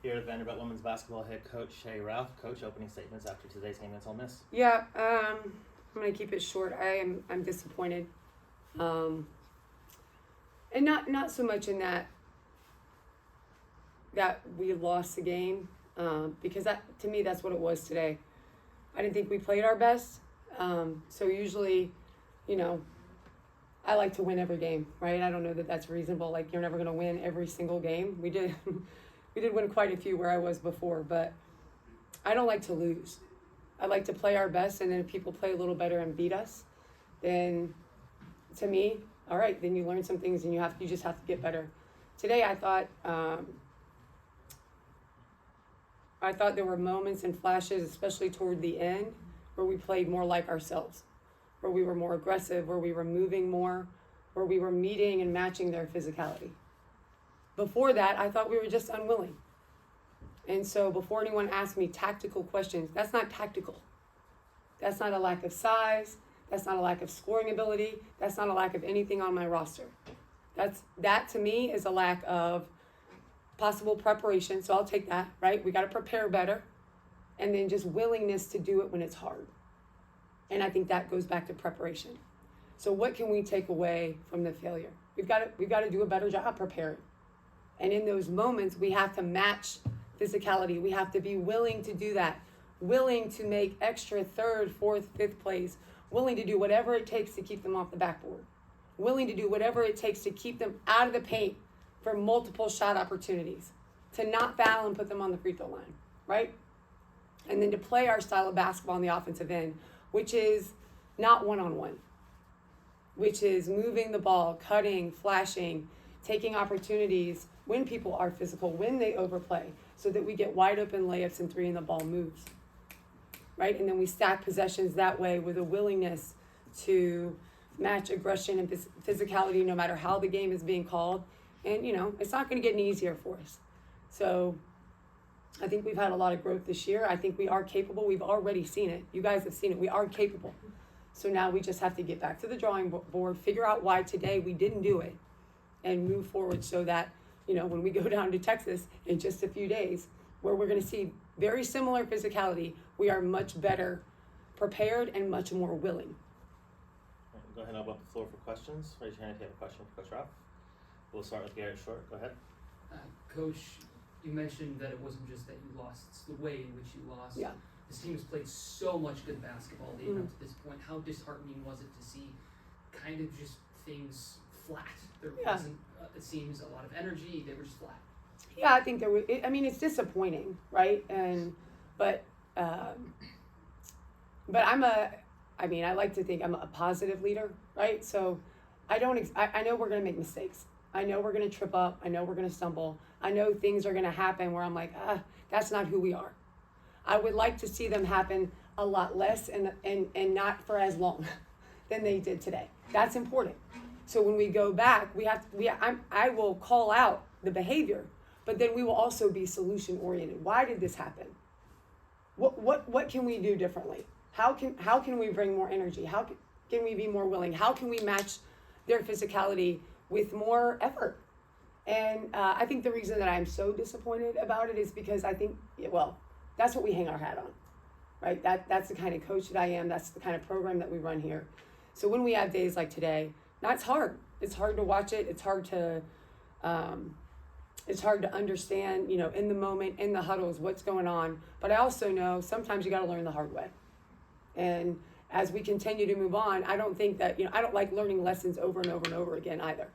Here at Vanderbilt women's basketball head coach Shea Ralph. Coach, opening statements after today's game against Ole Miss. Yeah, I'm going to keep it short. I'm disappointed, and not so much in that we lost the game, because that, to me, that's what it was today. I didn't think we played our best. So usually, I like to win every game, right? I don't know that that's reasonable. Like, you're never going to win every single game. We did win quite a few where I was before, but I don't like to lose. I like to play our best, and then if people play a little better and beat us, then to me, all right, then you learn some things and you just have to get better. Today, I thought there were moments and flashes, especially toward the end, where we played more like ourselves, where we were more aggressive, where we were moving more, where we were meeting and matching their physicality. Before that, I thought we were just unwilling. And so before anyone asked me tactical questions, that's not tactical. That's not a lack of size. That's not a lack of scoring ability. That's not a lack of anything on my roster. That to me is a lack of possible preparation. So I'll take that, right? We got to prepare better. And then just willingness to do it when it's hard. And I think that goes back to preparation. So what can we take away from the failure? We've got to do a better job preparing. And in those moments, we have to match physicality. We have to be willing to do that, willing to make extra third, fourth, fifth plays, willing to do whatever it takes to keep them off the backboard, willing to do whatever it takes to keep them out of the paint for multiple shot opportunities, to not foul and put them on the free throw line, right? And then to play our style of basketball on the offensive end, which is not one-on-one, which is moving the ball, cutting, flashing, taking opportunities when people are physical, when they overplay, so that we get wide open layups and three and the ball moves, right? And then we stack possessions that way with a willingness to match aggression and physicality no matter how the game is being called. And, it's not going to get any easier for us. So I think we've had a lot of growth this year. I think we are capable. We've already seen it. You guys have seen it. We are capable. So now we just have to get back to the drawing board, figure out why today we didn't do it, and move forward so that, when we go down to Texas in just a few days, where we're going to see very similar physicality, we are much better prepared and much more willing. Go ahead and open up the floor for questions. Raise your hand if you have a question for Coach Ralph. We'll start with Garrett Short. Go ahead. Coach, you mentioned that it wasn't just that you lost, it's the way in which you lost. Yeah. This team has played so much good basketball leading up to this point. How disheartening was it to see kind of just things flat? There wasn't, it seems, a lot of energy. They were just flat. Yeah, I think it's disappointing, right? But I like to think I'm a positive leader, right? So I know we're going to make mistakes. I know we're going to trip up. I know we're going to stumble. I know things are going to happen where I'm like, that's not who we are. I would like to see them happen a lot less and not for as long than they did today. That's important. So when we go back, I will call out the behavior, but then we will also be solution oriented. Why did this happen? What can we do differently? How can we bring more energy? How can we be more willing? How can we match their physicality with more effort? And I think the reason that I'm so disappointed about it is because I think, that's what we hang our hat on, right? That's the kind of coach that I am. That's the kind of program that we run here. So when we have days like today, it's hard. It's hard to watch it. It's hard to understand, in the moment, in the huddles, what's going on. But I also know sometimes you got to learn the hard way. And as we continue to move on, I don't think that, I don't like learning lessons over and over and over again either.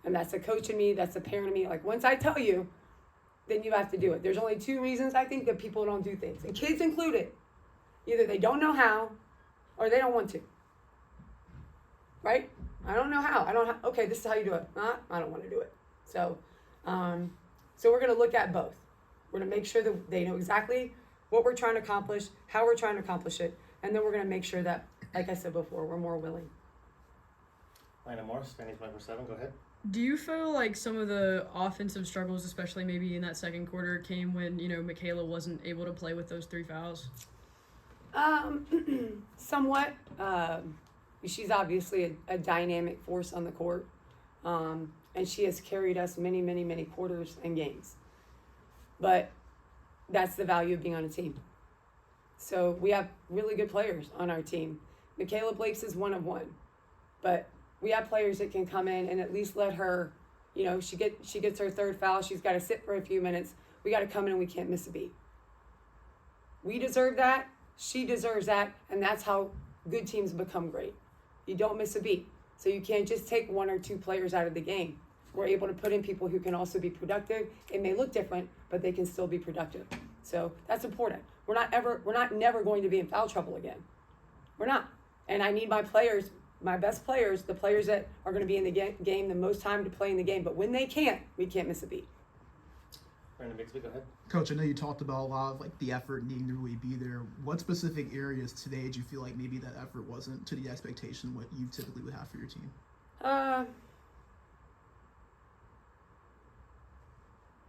And that's a coach in me, that's a parent in me. Like, once I tell you, then you have to do it. There's only two reasons I think that people don't do things, and kids included. Either they don't know how, or they don't want to. Right? I don't know how. Okay, this is how you do it. I don't want to do it. So we're going to look at both. We're going to make sure that they know exactly what we're trying to accomplish, how we're trying to accomplish it, and then we're going to make sure that, like I said before, we're more willing. Lana Morse, Spanish 547, go ahead. Do you feel like some of the offensive struggles, especially maybe in that second quarter, came when, Michaela wasn't able to play with those 3 fouls? Somewhat. She's obviously a dynamic force on the court, and she has carried us many, many, many quarters and games. but that's the value of being on a team. So we have really good players on our team. Michaela Blake's is one of one, but we have players that can come in and at least let her, she gets her third foul. She's got to sit for a few minutes. We got to come in and we can't miss a beat. We deserve that. She deserves that. And that's how good teams become great. You don't miss a beat. So you can't just take one or two players out of the game. We're able to put in people who can also be productive. It may look different, but they can still be productive. So that's important. We're not never going to be in foul trouble again. We're not. And I need my players, my best players, the players that are going to be in the game the most time to play in the game. But when they can't, we can't miss a beat. Brandon Bixby, go ahead. Coach, I know you talked about a lot of like the effort needing to really be there. What specific areas today did you feel like maybe that effort wasn't to the expectation what you typically would have for your team?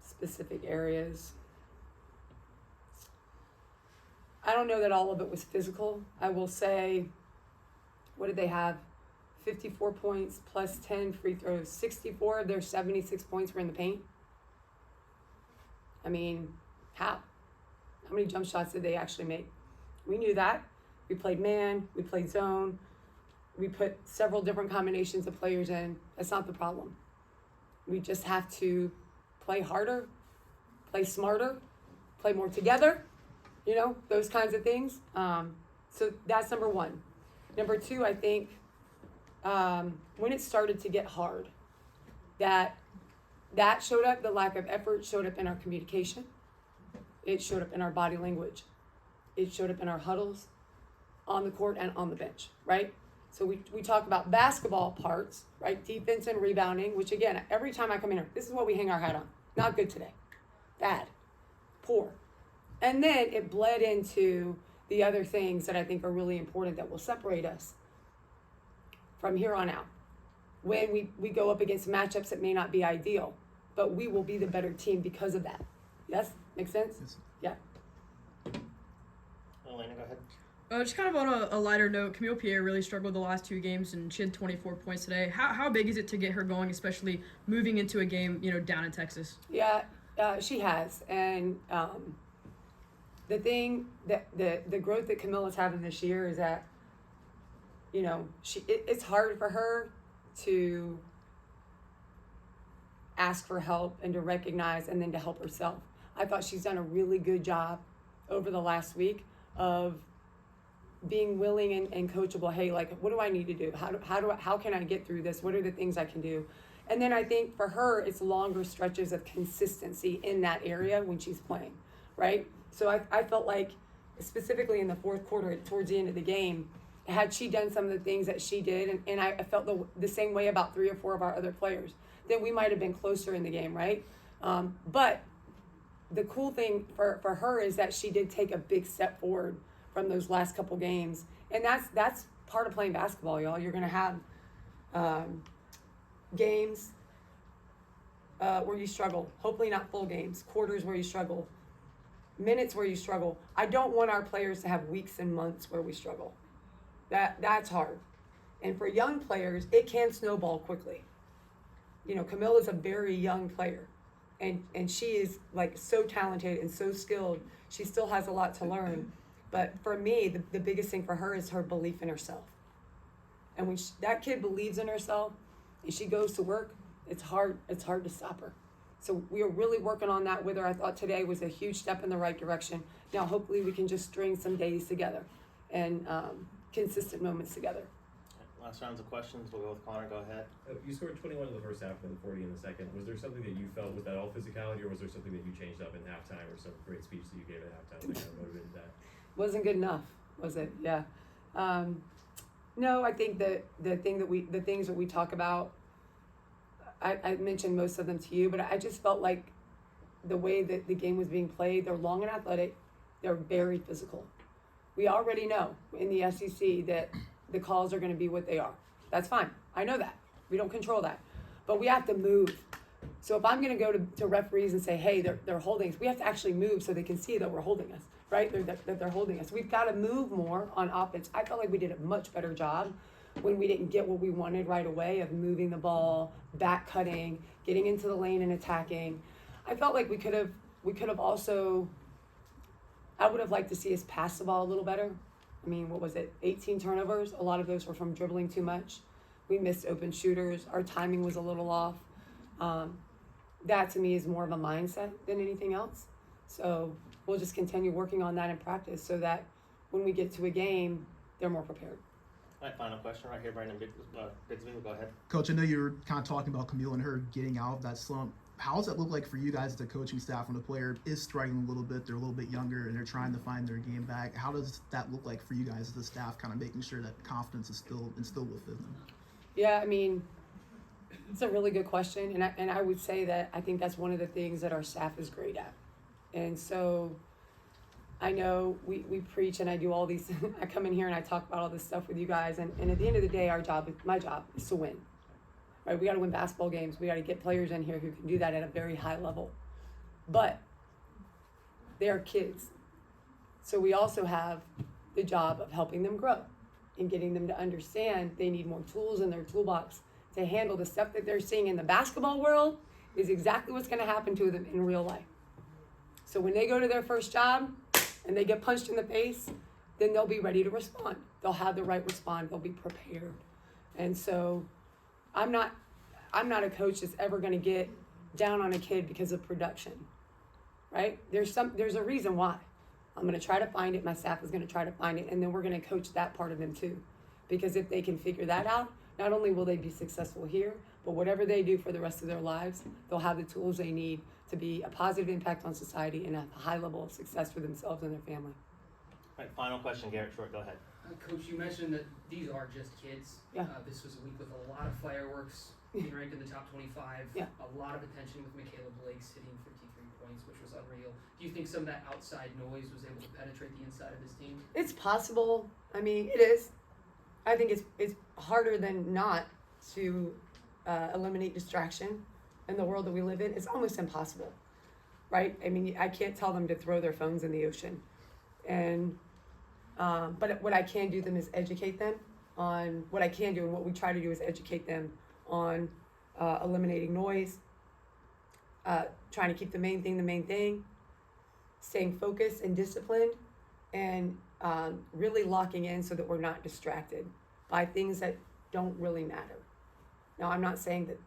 Specific areas. I don't know that all of it was physical. I will say, what did they have? 54 points plus 10 free throws. 64 of their 76 points were in the paint. I mean, how? How many jump shots did they actually make? We knew that. We played man, we played zone. We put several different combinations of players in. That's not the problem. We just have to play harder, play smarter, play more together, those kinds of things. So that's number one. Number two, I think when it started to get hard, that showed up, the lack of effort showed up in our communication. It showed up in our body language. It showed up in our huddles, on the court and on the bench, right? So we talk about basketball parts, right? Defense and rebounding, which again, every time I come in here, this is what we hang our hat on. Not good today. Bad. Poor. And then it bled into the other things that I think are really important that will separate us from here on out. When we go up against matchups that may not be ideal, but we will be the better team because of that. Yes? Make sense? Yes. Yeah. Elena, go ahead. Just kind of on a lighter note, Khamil Pierre really struggled the last two games, and she had 24 points today. How big is it to get her going, especially moving into a game, down in Texas? Yeah, she has. And the thing that the growth that Khamil is having this year is that, it's hard for her to ask for help and to recognize and then to help herself. I thought she's done a really good job over the last week of being willing and coachable. Hey, like, what do I need to do? How can I get through this? What are the things I can do? And then I think for her, it's longer stretches of consistency in that area when she's playing, right? So I felt like, specifically in the fourth quarter, towards the end of the game, had she done some of the things that she did, and I felt the same way about 3 or 4 of our other players, then we might have been closer in the game, right? But the cool thing for her is that she did take a big step forward from those last couple games. And that's part of playing basketball, y'all. You're going to have games where you struggle. Hopefully not full games. Quarters where you struggle. Minutes where you struggle. I don't want our players to have weeks and months where we struggle. That's hard. And for young players, it can snowball quickly. Khamil is a very young player. And she is like so talented and so skilled. She still has a lot to learn. But for me, the biggest thing for her is her belief in herself. And when that kid believes in herself and she goes to work, it's hard to stop her. So we are really working on that with her. I thought today was a huge step in the right direction. Now, hopefully we can just string some days together and consistent moments together. Last rounds of questions. We'll go with Connor. Go ahead. You scored 21 in the first half and 40 in the second. Was there something that you felt, was that all physicality, or was there something that you changed up in halftime, or some great speech that you gave at halftime that kind of motivated that? Wasn't good enough, was it? Yeah. No, I think that the things that we talk about, I mentioned most of them to you, but I just felt like the way that the game was being played, they're long and athletic, they're very physical. We already know in the SEC that the calls are going to be what they are. That's fine. I know that. We don't control that. But we have to move. So if I'm going to go to referees and say, hey, they're holding us, we have to actually move so they can see that we're holding us, right? That they're holding us. We've got to move more on offense. I felt like we did a much better job when we didn't get what we wanted right away of moving the ball, back cutting, getting into the lane and attacking. I felt like we could have we could have also, I would have liked to see us pass the ball a little better. I mean, what was it, 18 turnovers? A lot of those were from dribbling too much. We missed open shooters. Our timing was a little off. That to me is more of a mindset than anything else. So we'll just continue working on that in practice so that when we get to a game, they're more prepared. All right, final question right here, Brandon Bigsby, go ahead. Coach, I know you were kind of talking about Khamil and her getting out of that slump. How does that look like for you guys as a coaching staff when a player is struggling a little bit, they're a little bit younger, and they're trying to find their game back? How does that look like for you guys as the staff, kind of making sure that confidence is still instilled within them? Yeah, I mean, it's a really good question, and I would say that I think that's one of the things that our staff is great at. And so I know we preach and I do all these, I come in here and I talk about all this stuff with you guys, and at the end of the day, my job is to win. Right? We got to win basketball games. We got to get players in here who can do that at a very high level. But they are kids. So we also have the job of helping them grow and getting them to understand they need more tools in their toolbox to handle the stuff that they're seeing in the basketball world is exactly what's going to happen to them in real life. So when they go to their first job and they get punched in the face, then they'll be ready to respond. They'll have the right response. They'll be prepared. And so I'm not a coach that's ever going to get down on a kid because of production, right? There's a reason why. I'm going to try to find it. My staff is going to try to find it, and then we're going to coach that part of them too. Because if they can figure that out, not only will they be successful here, but whatever they do for the rest of their lives, they'll have the tools they need to be a positive impact on society and have a high level of success for themselves and their family. All right, final question, Garrett Short, go ahead. Coach, you mentioned that these are just kids. Yeah. This was a week with a lot of fireworks, being ranked in the top 25. Yeah. A lot of attention with Michaela Blake's hitting 53 points, which was unreal. Do you think some of that outside noise was able to penetrate the inside of this team? It's possible. I mean, it is. I think it's harder than not to eliminate distraction in the world that we live in. It's almost impossible, right? I mean, I can't tell them to throw their phones in the ocean. And but what I can do them is educate them on what I can do, and what we try to do is educate them on eliminating noise, trying to keep the main thing, staying focused and disciplined, and really locking in so that we're not distracted by things that don't really matter. Now, I'm not saying that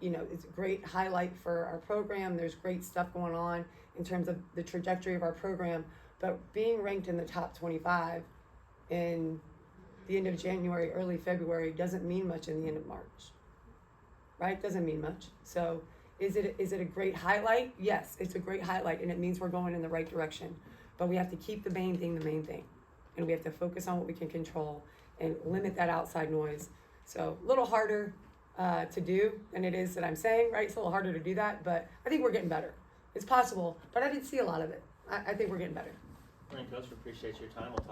it's a great highlight for our program. There's great stuff going on in terms of the trajectory of our program, but being ranked in the top 25 in the end of January, early February doesn't mean much in the end of March, right? Doesn't mean much. So is it a great highlight? Yes, it's a great highlight, and it means we're going in the right direction. But we have to keep the main thing. And we have to focus on what we can control and limit that outside noise. So a little harder to do than it is that I'm saying, right? It's a little harder to do that, but I think we're getting better. It's possible, but I didn't see a lot of it. I think we're getting better. All right, Coach, we appreciate your time. We'll talk